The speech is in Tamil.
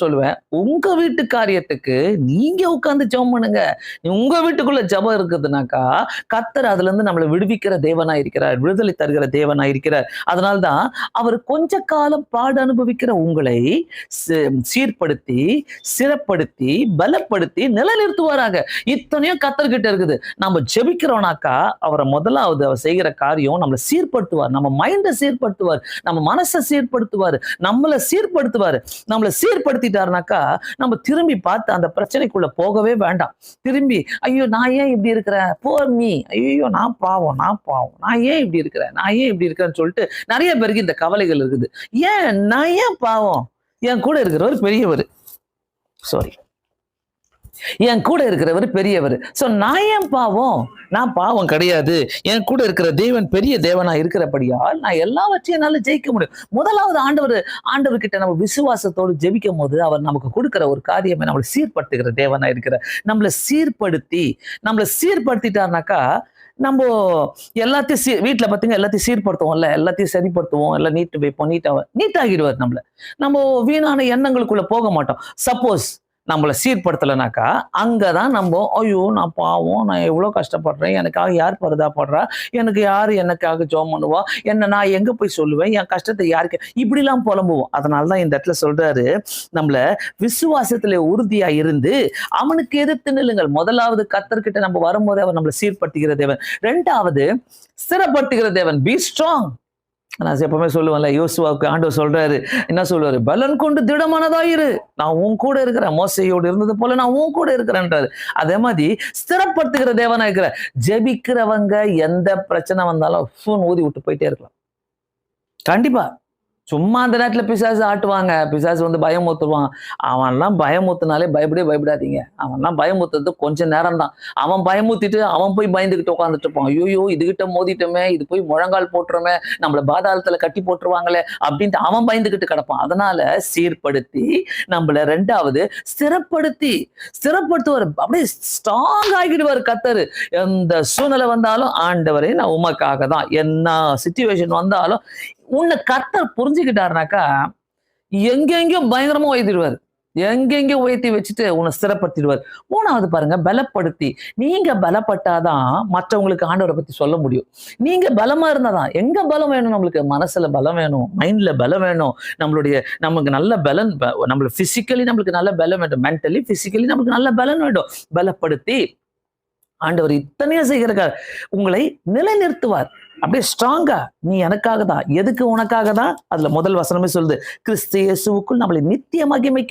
சொல்லுவேன், உங்க வீட்டு காரியத்துக்கு நீங்க உட்கார்ந்து ஜெபம் பண்ணுங்க. உங்க வீட்டுக்குள்ள ஜெபம் இருக்குதுனாக்கா, கர்த்தர் அதுல இருந்து நம்மளை விடுவிக்கிற தேவனா இருக்கிறார், விடுதலை தருகிற தேவனா இருக்கிறார். அதனால்தான் அவர் கொஞ்ச காலம் பாடு அனுபவிக்கிற உங்களை சீர்படுத்தி, சிறப்படுத்தி, பலப்படுத்தி நிலைநிறுத்துவாராக. இத்தனையும் கர்த்தர்கிட்ட இருக்குது. நம்ம ஜெபிக்கிறோம்னாக்கா, அவரை முதலாவது அவர் செய்கிற காரியம் நம்மளை சீர்படுத்துவார், நம்ம மைண்டை சீர்படுத்துவார், நம்ம மனசை சீர்படுத்துவார், நம்மளை சீர்படுத்துவார். நம்மளை சீர்படுத்திட்டாருனாக்கா நம்ம திரும்பி பார்த்து அந்த பிரச்சனைக்குள்ள போகவே வேண்டாம். திரும்பி ஐயோ நான் ஏன் இப்படி இருக்கிறேன், போர் மீ, ஐயோ நான் பாவம், நான் ஏன் இப்படி இருக்கிறேன், நான் ஏன் இப்படி இருக்கிறேன்னு சொல்லிட்டு நிறைய பேருக்கு இந்த கவலைகள் இருக்குது. ஏன் நான் ஏன் பாவம்? என் கூட இருக்கிறவர் பெரியவர், சாரி, என் கூட இருக்கிறவர் பெரியவர். சோ நான் ஏன் பாவம்? நான் பாவம் கிடையாது. என் கூட இருக்கிற தேவன் பெரிய தேவனா இருக்கிறபடியால் நான் எல்லாவற்றையும் என்னால ஜெயிக்க முடியும். முதலாவது ஆண்டவர்கிட்ட நம்ம விசுவாசத்தோடு ஜெபிக்கும் போது அவர் நமக்கு கொடுக்கிற ஒரு காரியமே நம்மளை சீர்படுத்துகிற தேவனா இருக்கிற, நம்மளை சீர்படுத்திட்டாருனாக்கா நம்ம எல்லாத்தையும் வீட்டுல பாத்தீங்கன்னா எல்லாத்தையும் சீர்படுத்துவோம்ல, எல்லாத்தையும் சரிப்படுத்துவோம், எல்லாம் நீட்டு வைப்போம், நீட்டாகிடுவார் நம்மள. நம்ம வீணான எண்ணங்களுக்குள்ள போக மாட்டோம். சப்போஸ் நம்மளை சீர்படுத்தலைனாக்கா அங்கதான் நம்ம ஐயோ நான் பாவம், நான் எவ்வளவு கஷ்டப்படுறேன், எனக்காக யார் பரிதாபப்படுறா, எனக்கு யாரு எனக்காக ஜெபம் பண்ணுவா, நான் எங்க போய் சொல்லுவேன், என் கஷ்டத்தை யாருக்கு, இப்படிலாம் புலம்புவோம். அதனாலதான் இந்த இடத்துல சொல்றாரு, நம்மள விசுவாசத்துல உறுதியா இருந்து அவனுக்கு எதிர்த்து நில்லுங்கள். முதலாவது கர்த்தர்கிட்ட நம்ம வரும்போதே அவர் நம்மளை சீர்படுத்துகிற தேவன். ரெண்டாவது ஸ்திரப்படுத்துகிற தேவன். Be strong. நான் எப்பவுமே சொல்லுவேன்ல, யோசுவாவுக்கு ஆண்டவர் சொல்றாரு, என்ன சொல்லுவாரு, பலன் கொண்டு திடமானதாயிரு, நான் உன் கூட இருக்கிறேன், மோசையோடு இருந்தது போல நான் உன் கூட இருக்கிறேன்றாரு. அதே மாதிரி ஸ்திரப்படுத்துகிற தேவனா இருக்கிற. ஜெபிக்கிறவங்க எந்த பிரச்சனை வந்தாலும் ஊதி விட்டு போயிட்டே இருக்கலாம். கண்டிப்பா. சும்மா அந்த நேரத்துல பிசாசு ஆட்டுவாங்க, பிசாசு வந்து பயமுறுத்துவான். அவன்லாம் பயமுறுத்தினாலே பயப்படாதீங்க. அவன்லாம் பயமுறுத்துறது கொஞ்சம் நேரம் தான். அவன் பயமுறுத்திட்டு அவன் போய் பயந்துகிட்டு உட்காந்துட்டு இருப்பான். ஐயோ இதுகிட்ட மோதிட்டோமே, இது போய் முழங்கால் போட்டுருமே, நம்மள பாதாளத்துல கட்டி போட்டுருவாங்களே அப்படின்ட்டு அவன் பயந்துகிட்டு கிடப்பான். அதனால சீர்படுத்தி நம்மள ரெண்டாவது ஸ்திரப்படுத்துவார். அப்படியே ஸ்ட்ராங் ஆகிடுவார் கர்த்தர். எந்த சூழ்நிலை வந்தாலும் ஆண்டவரே நான் உமக்காக தான், என்ன சிச்சுவேஷன் வந்தாலும் உன்னை கர்த்தர் புரிஞ்சுக்கிட்டாருனாக்கா எங்கெங்கயோ பயங்கரமா உயர்த்திடுவார், எங்கெங்கயோ உயர்த்தி வச்சுட்டு உன்னை ஸ்திரப்படுத்திடுவார். மூணாவது பாருங்க, பலப்படுத்தி. நீங்க பலப்பட்டாதான் மற்றவங்களுக்கு ஆண்டவரை பத்தி சொல்ல முடியும். நீங்க பலமா இருந்தாதான். எங்க பலம் வேணும்? நம்மளுக்கு மனசுல பலம் வேணும், மைண்ட்ல பலம் வேணும், நமக்கு நல்ல பலன், நம்மளுக்கு பிசிக்கலி நம்மளுக்கு நல்ல பலம் வேண்டும், மென்டலி பிசிக்கலி நமக்கு நல்ல பலன் வேண்டும். பலப்படுத்தி ஆண்டவர் இத்தனையும் செய்கிறார், உங்களை நிலைநிறுத்துவார். அப்படியே ஸ்ட்ராங்கா, நீ எனக்காக தான், எதுக்கு உனக்காக தான். அதுல முதல் வசனமே சொல்லுது, கிறிஸ்து இயேசுவுக்குள் நம்மளை நித்திய மகிமைக்கு